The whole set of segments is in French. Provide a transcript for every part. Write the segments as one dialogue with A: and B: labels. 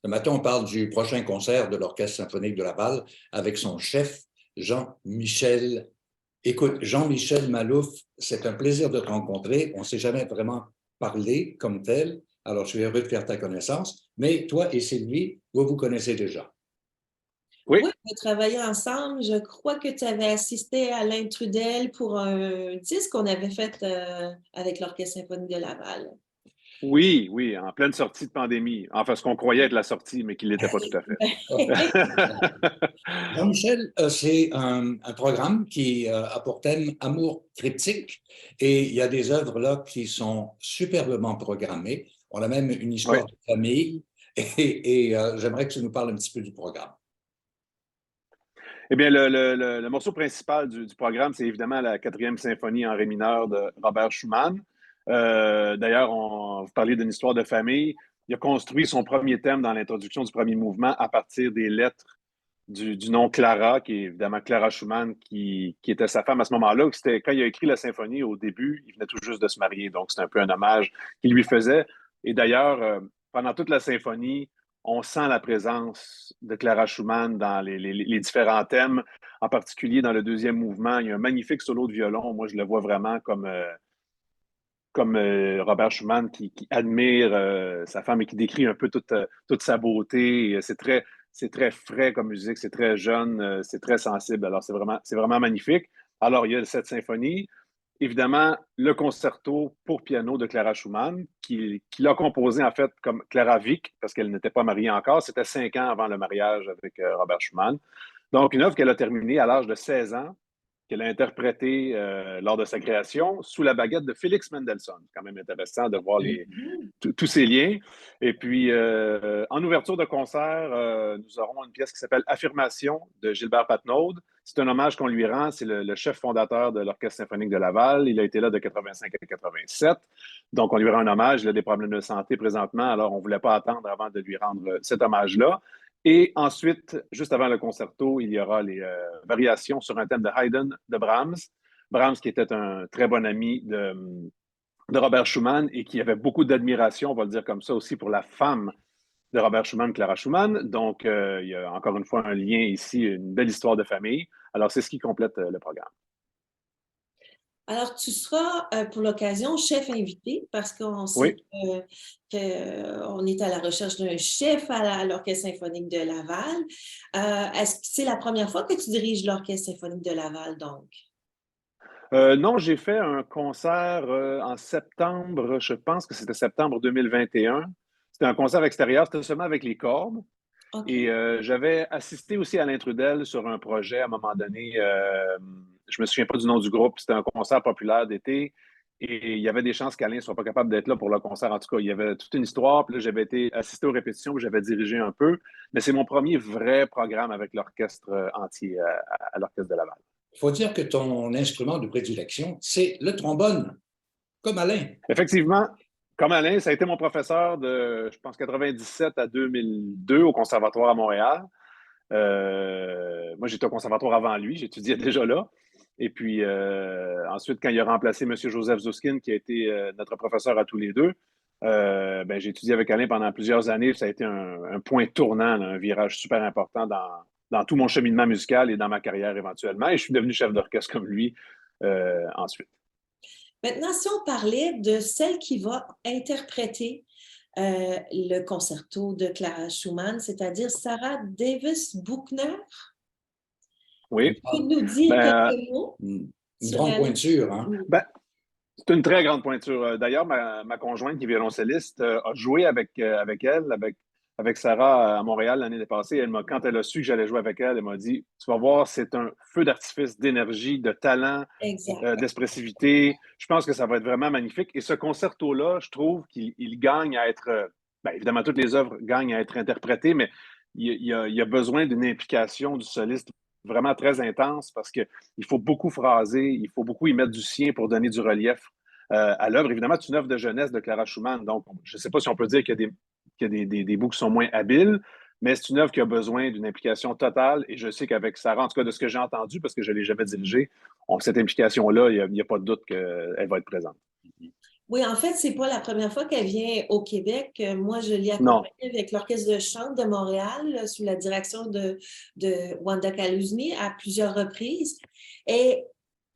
A: Ce matin, on parle du prochain concert de l'Orchestre symphonique de Laval avec son chef, Jean-Michel. Écoute, Jean-Michel Malouf, c'est un plaisir de te rencontrer. On ne s'est jamais vraiment parlé comme tel, alors je suis heureux de faire ta connaissance. Mais toi et Sylvie, vous vous connaissez déjà.
B: Oui,
C: Oui, on a travaillé ensemble. Je crois que tu avais assisté à Alain Trudel pour un disque qu'on avait fait avec l'Orchestre symphonique de Laval.
B: oui, oui, en pleine sortie de pandémie. Enfin, ce qu'on croyait être la sortie, mais qui ne l'était pas tout à fait.
A: Jean-Michel, c'est un programme qui a pour thème Amour triptyque et il y a des œuvres là qui sont superbement programmées. On a même une
B: Oui.
A: histoire de famille et j'aimerais que tu nous parles un petit peu du programme.
B: Eh bien, le morceau principal du programme, c'est évidemment la quatrième symphonie en ré mineur de Robert Schumann. D'ailleurs, vous parliez d'une histoire de famille. Il a construit son premier thème dans l'introduction du premier mouvement à partir des lettres du nom Clara, qui est évidemment Clara Schumann, qui était sa femme à ce moment-là. C'était, quand il a écrit la symphonie, au début, il venait tout juste de se marier, donc c'est un peu un hommage qu'il lui faisait. Et d'ailleurs, pendant toute la symphonie, on sent la présence de Clara Schumann dans les différents thèmes, en particulier dans le deuxième mouvement. Il y a un magnifique solo de violon. Moi, je le vois vraiment comme Robert Schumann qui admire sa femme et qui décrit un peu toute sa beauté. C'est très frais comme musique, c'est très jeune, c'est très sensible. Alors, c'est vraiment magnifique. Alors, il y a cette symphonie. Évidemment, le concerto pour piano de Clara Schumann, qu'il a composé en fait comme Clara Wieck, parce qu'elle n'était pas mariée encore. C'était 5 ans avant le mariage avec Robert Schumann. Donc, une œuvre qu'elle a terminée à l'âge de 16 ans, qu'elle a interprétée lors de sa création sous la baguette de Félix Mendelssohn. C'est quand même intéressant de voir tous ces liens. Et puis, en ouverture de concert, nous aurons une pièce qui s'appelle Affirmation de Gilbert Patnaud. C'est un hommage qu'on lui rend. C'est le chef fondateur de l'Orchestre symphonique de Laval. Il a été là de 85 à 87. Donc, on lui rend un hommage. Il a des problèmes de santé présentement, alors on ne voulait pas attendre avant de lui rendre cet hommage-là. Et ensuite, juste avant le concerto, il y aura les variations sur un thème de Haydn de Brahms. Brahms, qui était un très bon ami de Robert Schumann et qui avait beaucoup d'admiration, on va le dire comme ça aussi, pour la femme de Robert Schumann, Clara Schumann. Donc, il y a encore une fois un lien ici, une belle histoire de famille. Alors, c'est ce qui complète le programme.
C: Alors, tu seras pour l'occasion chef invité parce qu'on sait
B: Oui.
C: qu'on est à la recherche d'un chef à l'Orchestre symphonique de Laval. Est-ce que c'est la première fois que tu diriges l'Orchestre symphonique de Laval, donc?
B: Non, j'ai fait un concert en septembre, je pense que c'était septembre 2021. C'était un concert extérieur, c'était seulement avec les cordes. Et
C: OK.
B: j'avais assisté aussi à Alain Trudel sur un projet à un moment donné. Je me souviens pas du nom du groupe. C'était un concert populaire d'été. Et il y avait des chances qu'Alain ne soit pas capable d'être là pour le concert. En tout cas, il y avait toute une histoire. Puis là, j'avais été assisté aux répétitions, puis j'avais dirigé un peu. Mais c'est mon premier vrai programme avec l'orchestre entier à l'Orchestre de Laval.
A: Il faut dire que ton instrument de prédilection, c'est le trombone, comme Alain.
B: Effectivement, comme Alain, ça a été mon professeur de, je pense, 97 à 2002 au Conservatoire à Montréal. Moi, j'étais au conservatoire avant lui, j'étudiais déjà là. Et puis, ensuite, quand il a remplacé M. Joseph Zuskin, qui a été notre professeur à tous les deux, ben, j'ai étudié avec Alain pendant plusieurs années. Ça a été un point tournant, là, un virage super important dans tout mon cheminement musical et dans ma carrière éventuellement. Et je suis devenu chef d'orchestre comme lui ensuite.
C: Maintenant, si on parlait de celle qui va interpréter le concerto de Clara Schumann, c'est-à-dire Sarah Davis-Buchner,
B: Oui.
C: tu nous dis
B: Ben,
C: quelques mots
A: Une
C: sur
A: grande
C: elle?
A: pointure, hein?
B: ben, c'est une très grande pointure. D'ailleurs, ma conjointe qui est violoncelliste a joué avec elle, avec Sarah à Montréal l'année passée. Quand elle a su que j'allais jouer avec elle, elle m'a dit, tu vas voir, c'est un feu d'artifice d'énergie, de talent,
C: Exact.
B: d'expressivité. Je pense que ça va être vraiment magnifique. Et ce concerto-là, je trouve qu'il gagne à être, ben, évidemment, toutes les œuvres gagnent à être interprétées, mais il y a besoin d'une implication du soliste vraiment très intense parce qu'il faut beaucoup phraser, il faut beaucoup y mettre du sien pour donner du relief à l'œuvre. Évidemment, c'est une œuvre de jeunesse de Clara Schumann, donc je ne sais pas si on peut dire qu'il y a des bouts qui sont moins habiles, mais c'est une œuvre qui a besoin d'une implication totale et je sais qu'avec Sarah, en tout cas de ce que j'ai entendu, parce que je ne l'ai jamais dirigée, cette implication-là, il n'y a pas de doute qu'elle va être présente.
C: Oui, en fait, c'est pas la première fois qu'elle vient au Québec. Moi, je l'ai
B: Non.
C: accompagnée avec l'Orchestre de chant de Montréal sous la direction de Wanda Kaluzny à plusieurs reprises. Et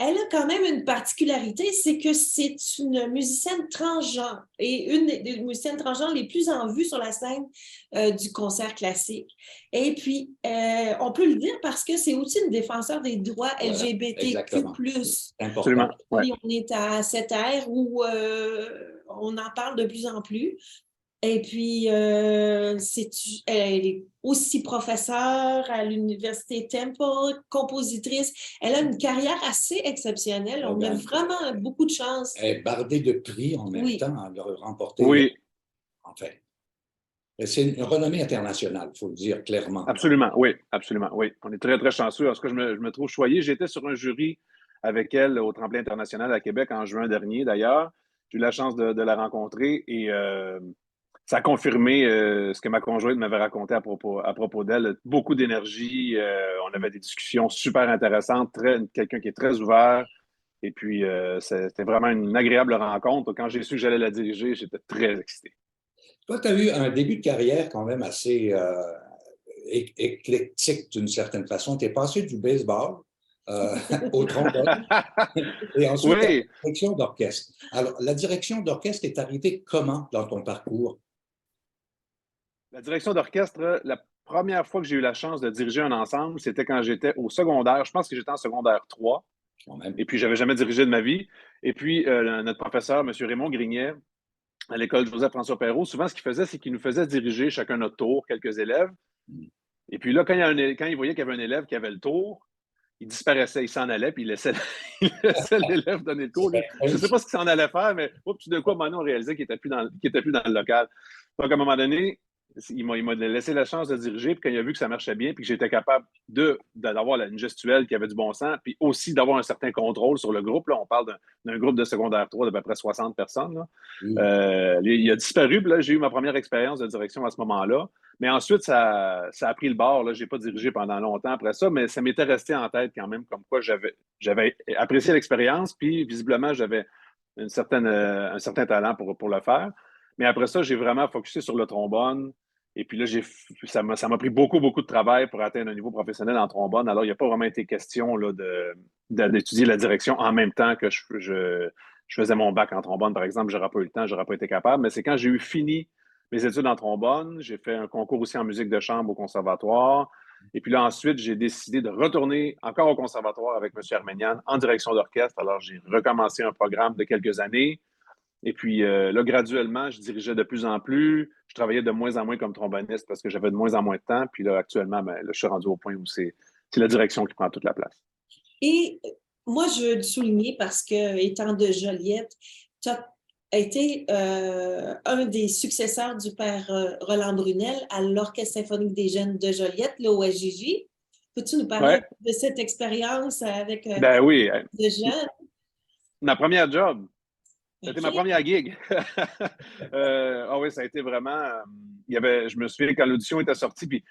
C: elle a quand même une particularité, c'est que c'est une musicienne transgenre et une des musiciennes transgenres les plus en vue sur la scène du concert classique. Et puis, on peut le dire parce que c'est aussi une défenseur des droits
A: Voilà, exactement.
C: LGBTQ+.
A: Important.
B: Absolument. Ouais.
C: Puis on est à cette ère où on en parle de plus en plus. Et puis, elle est aussi professeure à l'Université Temple, compositrice. Elle a une carrière assez exceptionnelle. On a vraiment beaucoup de chance.
A: Elle est bardée de prix en même temps. Elle a remporté,
B: Oui,
A: en fait. C'est une renommée internationale, il faut le dire clairement.
B: absolument. Oui, absolument. Oui. On est très, très chanceux. En tout cas, je me trouve choyé. J'étais sur un jury avec elle au Tremplin international à Québec en juin dernier, d'ailleurs. J'ai eu la chance de la rencontrer et ça a confirmé ce que ma conjointe m'avait raconté à propos d'elle. Beaucoup d'énergie. On avait des discussions super intéressantes. Quelqu'un qui est très ouvert. Et puis, c'était vraiment une agréable rencontre. Quand j'ai su que j'allais la diriger, j'étais très excité.
A: Toi, tu as eu un début de carrière quand même assez éclectique d'une certaine façon. Tu es passé du baseball au trombone et ensuite à la
B: Oui,
A: direction d'orchestre. Alors, la direction d'orchestre est arrivée comment dans ton parcours?
B: la direction d'orchestre, la première fois que j'ai eu la chance de diriger un ensemble, c'était quand j'étais au secondaire. Je pense que j'étais en secondaire 3.
A: Quand même.
B: Et puis, j'avais jamais dirigé de ma vie. Et puis, notre professeur, M. Raymond Grignet, à l'école Joseph-François Perrault, souvent, ce qu'il faisait, c'est qu'il nous faisait diriger chacun notre tour, quelques élèves. Et puis là, quand il voyait qu'il y avait un élève qui avait le tour, il disparaissait, il s'en allait, puis il laissait, il laissait l'élève donner le tour. Je ne sais pas ce qu'il s'en allait faire, mais tout d'un coup, maintenant, on réalisait qu'il n'était plus dans le local. Donc, à un moment donné, il m'a laissé la chance de diriger, puis quand il a vu que ça marchait bien, puis que j'étais capable d'avoir une gestuelle qui avait du bon sens, puis aussi d'avoir un certain contrôle sur le groupe. Là, on parle d'un groupe de secondaire 3 d'à peu près 60 personnes. Là. Il a disparu, puis là, j'ai eu ma première expérience de direction à ce moment-là. Mais ensuite, ça a pris le bord. Je n'ai pas dirigé pendant longtemps après ça, mais ça m'était resté en tête quand même, comme quoi j'avais apprécié l'expérience, puis visiblement, j'avais un certain talent pour le faire. Mais après ça, j'ai vraiment focusé sur le trombone. Et puis là, ça m'a pris beaucoup, beaucoup de travail pour atteindre un niveau professionnel en trombone. Alors, il n'y a pas vraiment été question là, d'étudier la direction en même temps que je faisais mon bac en trombone, par exemple. J'aurais pas eu le temps, j'aurais pas été capable. Mais c'est quand j'ai eu fini mes études en trombone, j'ai fait un concours aussi en musique de chambre au conservatoire. Et puis là, ensuite, j'ai décidé de retourner encore au conservatoire avec M. Arménian en direction d'orchestre. Alors, j'ai recommencé un programme de quelques années. Et puis là, graduellement, je dirigeais de plus en plus. Je travaillais de moins en moins comme tromboniste parce que j'avais de moins en moins de temps. Puis là, actuellement, là, je suis rendu au point où c'est la direction qui prend toute la place.
C: Et moi, je veux le souligner parce que, étant de Joliette, tu as été un des successeurs du père Roland Brunel à l'Orchestre symphonique des jeunes de Joliette, l'OSJJ. Peux-tu nous parler
B: Ouais.
C: de cette expérience avec
B: Ben oui,
C: de jeunes?
B: ma première job. C'était ma
C: OK.
B: première gig. Oui, ça a été vraiment. Je me souviens quand l'audition était sortie, puis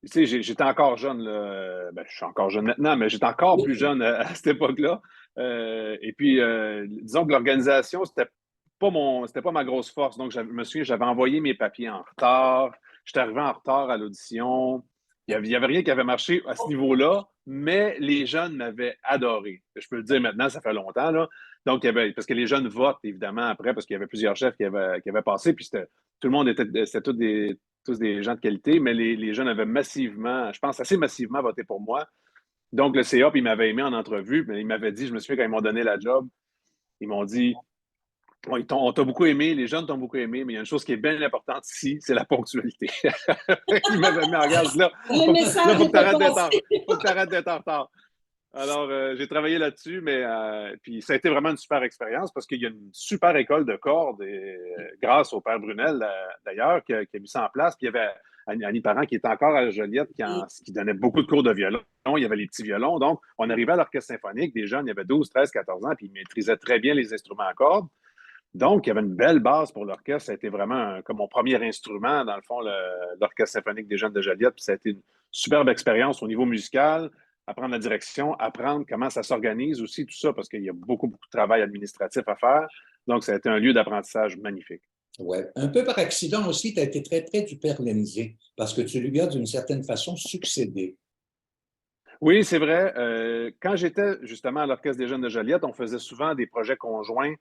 B: tu sais, j'étais encore jeune, là. Ben, je suis encore jeune maintenant, mais j'étais encore plus jeune à cette époque-là. Et puis, disons que l'organisation, c'était pas ma grosse force. Donc, je me souviens, j'avais envoyé mes papiers en retard. J'étais arrivé en retard à l'audition. Il y avait rien qui avait marché à ce niveau-là, mais les jeunes m'avaient adoré. Je peux le dire maintenant, ça fait longtemps, là. Donc, parce que les jeunes votent, évidemment, après, parce qu'il y avait plusieurs chefs qui avaient passé, puis tout le monde c'était tous des gens de qualité, mais les jeunes avaient massivement, je pense, assez massivement voté pour moi. Donc, le CA, puis il m'avait aimé en entrevue, mais il m'avait dit, je me souviens quand ils m'ont donné la job, ils m'ont dit, on t'a beaucoup aimé, les jeunes t'ont beaucoup aimé, mais il y a une chose qui est bien importante ici, c'est la ponctualité. Il m'avait mis en garde, là,
C: Le message
B: faut que tu
C: était
B: arrêtes
C: passé.
B: d'être en retard. Alors, j'ai travaillé là-dessus, mais puis ça a été vraiment une super expérience parce qu'il y a une super école de cordes, grâce au père Brunel, d'ailleurs, qui a mis ça en place. Puis il y avait Annie Parent qui était encore à Joliette, qui donnait beaucoup de cours de violon. Il y avait les petits violons. Donc, on arrivait à l'orchestre symphonique, des jeunes, il y avait 12, 13, 14 ans, puis ils maîtrisaient très bien les instruments à cordes. Donc, il y avait une belle base pour l'orchestre. Ça a été vraiment comme mon premier instrument, dans le fond, l'Orchestre symphonique des jeunes de Joliette. Puis ça a été une superbe expérience au niveau musical. apprendre la direction, apprendre comment ça s'organise aussi, tout ça, parce qu'il y a beaucoup, beaucoup de travail administratif à faire. Donc, ça a été un lieu d'apprentissage magnifique.
A: Ouais. Un peu par accident aussi, tu as été très près du père Lindsay, parce que tu lui as d'une certaine façon succédé.
B: Oui, c'est vrai. Quand j'étais justement à l'Orchestre des Jeunes de Joliette, on faisait souvent des projets conjoints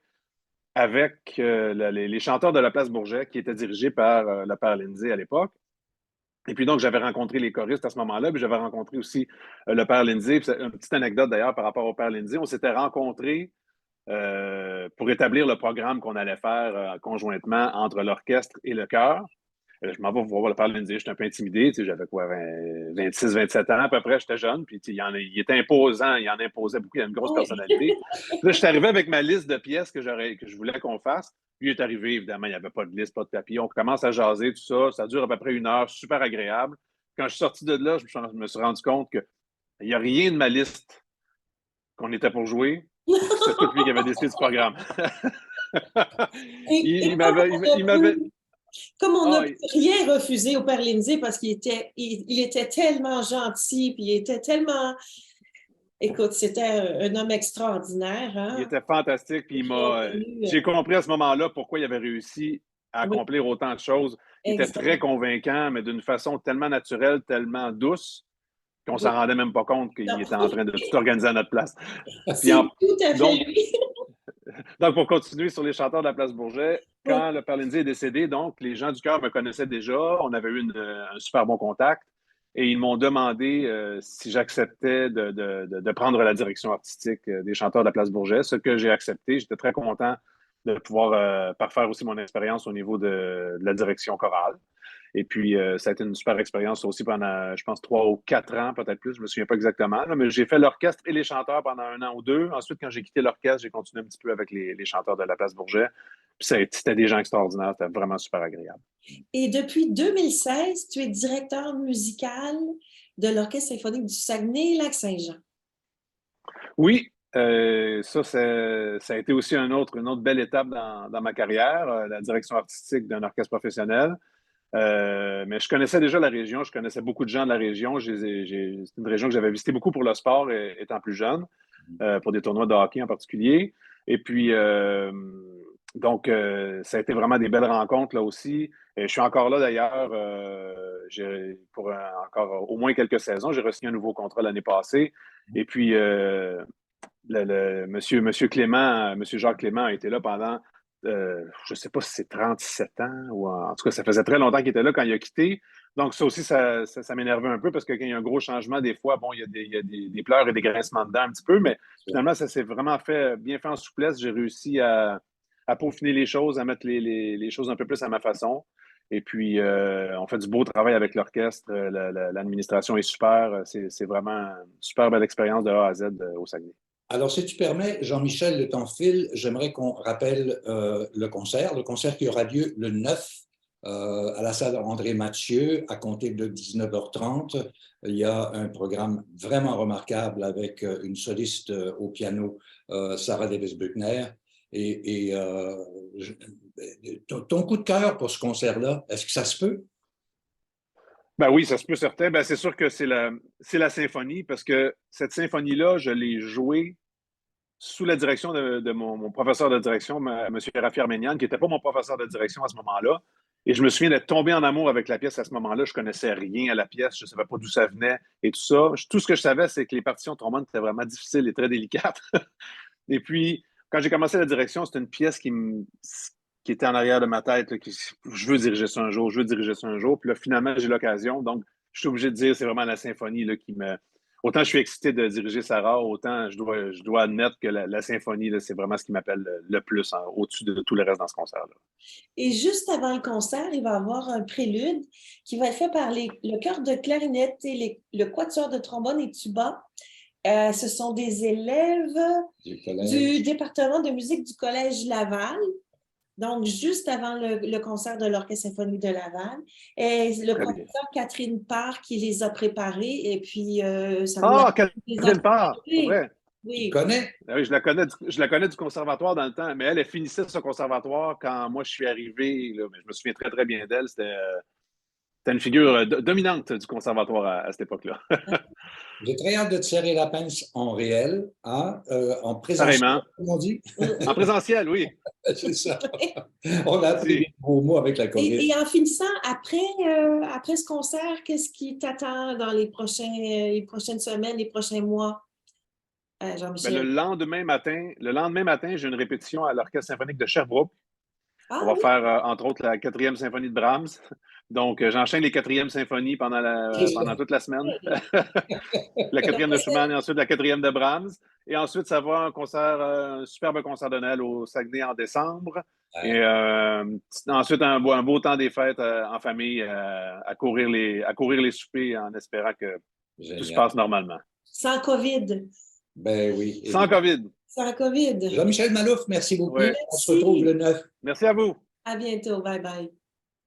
B: avec les chanteurs de la Place Bourget, qui étaient dirigés par le père Lindsay à l'époque. Et puis donc, j'avais rencontré les choristes à ce moment-là, puis j'avais rencontré aussi le père Lindsay. Puis, une petite anecdote d'ailleurs par rapport au père Lindsay, on s'était rencontrés pour établir le programme qu'on allait faire conjointement entre l'orchestre et le chœur. Je m'en vais voir le père Lindsay, j'étais un peu intimidé, j'avais quoi, 26, 27 ans à peu près, j'étais jeune, puis il était imposant, il en imposait beaucoup, il a une grosse personnalité. Puis là, je suis arrivé avec ma liste de pièces que je voulais qu'on fasse. Lui est arrivé, évidemment, il n'y avait pas de liste, pas de papier. On commence à jaser, tout ça. Ça dure à peu près 1 heure, super agréable. Quand je suis sorti de là, je me suis rendu compte qu'il n'y a rien de ma liste qu'on était pour jouer. C'est tout lui qui avait décidé du programme. il m'avait.
C: Comme on n'a rien refusé au père Lindsay parce qu'il était, il était tellement gentil, puis il était tellement... Écoute, c'était un homme extraordinaire. Hein?
B: Il était fantastique, puis j'ai compris à ce moment-là pourquoi il avait réussi à accomplir autant de choses. Il était très convaincant, mais d'une façon tellement naturelle, tellement douce, qu'on ne s'en rendait même pas compte qu'il était en train de tout organiser à notre place.
C: C'est tout à fait lui.
B: Donc, pour continuer sur les chanteurs de la Place Bourget, quand le père Lindsay est décédé, donc, les gens du chœur me connaissaient déjà. On avait eu un super bon contact. Et ils m'ont demandé si j'acceptais de prendre la direction artistique des chanteurs de la Place Bourget, ce que j'ai accepté. J'étais très content de pouvoir parfaire aussi mon expérience au niveau de la direction chorale. Et puis, ça a été une super expérience aussi pendant, je pense, 3 ou 4 ans, peut-être plus, je ne me souviens pas exactement. Là, mais j'ai fait l'orchestre et les chanteurs pendant 1 an ou 2. Ensuite, quand j'ai quitté l'orchestre, j'ai continué un petit peu avec les chanteurs de la Place Bourget. Puis c'était des gens extraordinaires, c'était vraiment super agréable.
C: Et depuis 2016, tu es directeur musical de l'Orchestre symphonique du Saguenay-Lac-Saint-Jean.
B: Oui, ça a été aussi une autre belle étape dans ma carrière, la direction artistique d'un orchestre professionnel. Mais je connaissais déjà la région, je connaissais beaucoup de gens de la région. C'est une région que j'avais visitée beaucoup pour le sport étant plus jeune, pour des tournois de hockey en particulier. Et puis, donc, ça a été vraiment des belles rencontres là aussi. Et je suis encore là d'ailleurs pour encore au moins quelques saisons. J'ai reçu un nouveau contrat l'année passée. Et puis, monsieur Clément, monsieur Jacques Clément a été là pendant, je ne sais pas si c'est 37 ans, ou en tout cas, ça faisait très longtemps qu'il était là quand il a quitté. Donc, ça aussi, ça m'énervait un peu parce que quand il y a un gros changement, des fois, bon, il y a des pleurs et des grincements de dents un petit peu, mais finalement, ça s'est vraiment bien fait en souplesse. J'ai réussi à peaufiner les choses, à mettre les choses un peu plus à ma façon. Et puis, on fait du beau travail avec l'orchestre. L'administration est super. C'est vraiment une super belle expérience de A à Z au Saguenay.
A: Alors, si tu permets, Jean-Michel, le temps file, j'aimerais qu'on rappelle le concert qui aura lieu le 9 à la salle André Mathieu à compter de 19h30. Il y a un programme vraiment remarquable avec une soliste au piano, Sarah Davis-Buckner. Et ton coup de cœur pour ce concert-là, est-ce que ça se peut?
B: Ben oui, ça se peut certain. Ben c'est sûr que c'est la symphonie parce que cette symphonie-là, je l'ai jouée sous la direction de mon professeur de direction, M. Rafi Arménian, qui n'était pas mon professeur de direction à ce moment-là. Et je me souviens d'être tombé en amour avec la pièce à ce moment-là. Je ne connaissais rien à la pièce, je ne savais pas d'où ça venait et tout ça. Tout ce que je savais, c'est que les partitions de trombone étaient vraiment difficiles et très délicates. Et puis, quand j'ai commencé la direction, c'était une pièce qui était en arrière de ma tête. Là, je veux diriger ça un jour, je veux diriger ça un jour. Puis là, finalement, j'ai l'occasion. Donc, je suis obligé de dire c'est vraiment la symphonie là, qui me... Autant je suis excité de diriger Sarah, autant je dois admettre que la symphonie, c'est vraiment ce qui m'appelle le plus au-dessus de tout le reste dans ce concert-là.
C: Et juste avant le concert, il va y avoir un prélude qui va être fait par le chœur de clarinette et le quatuor de trombone et tuba. Ce sont des élèves du département de musique du Collège Laval. Donc, juste avant le concert de l'Orchestre symphonique de Laval. Et le professeur Catherine Parr qui les a préparés. Et puis, ça
B: Catherine Parr, vrai.
C: Oui.
A: Tu connais?
B: Oui, je la connais du conservatoire dans le temps, mais elle finissait ce conservatoire quand moi je suis arrivé. Là, mais je me souviens très, très bien d'elle. C'était C'était une figure dominante du conservatoire à cette époque-là.
A: J'ai très hâte de te serrer la pince en réel, hein, en présentiel,
B: Pareillement.
A: comme on dit.
B: En présentiel, oui.
A: C'est ça. On a appris des gros mots avec la COVID.
C: Et en finissant, après ce concert, qu'est-ce qui t'attend dans les prochaines semaines, les prochains mois,
B: Ben,
C: Jean-Michel?
B: le lendemain matin, j'ai une répétition à l'Orchestre symphonique de Sherbrooke.
C: Ah,
B: On va
C: oui?
B: faire, entre autres, la 4e symphonie de Brahms. Donc, j'enchaîne les 4e symphonies pendant toute la semaine. La 4e de Schumann et ensuite la 4e de Brahms. Et ensuite, ça va un superbe concert de Noël au Saguenay en décembre.
A: Ouais.
B: Et ensuite, un beau temps des fêtes en famille, à courir les soupers en espérant que tout se
A: Génial.
B: passe normalement.
C: Sans COVID.
A: Ben oui.
B: Sans COVID.
C: Sans COVID.
A: Jean-Michel Malouf, merci beaucoup.
B: Ouais.
A: On se retrouve le 9.
B: Merci à vous.
C: À bientôt. Bye bye.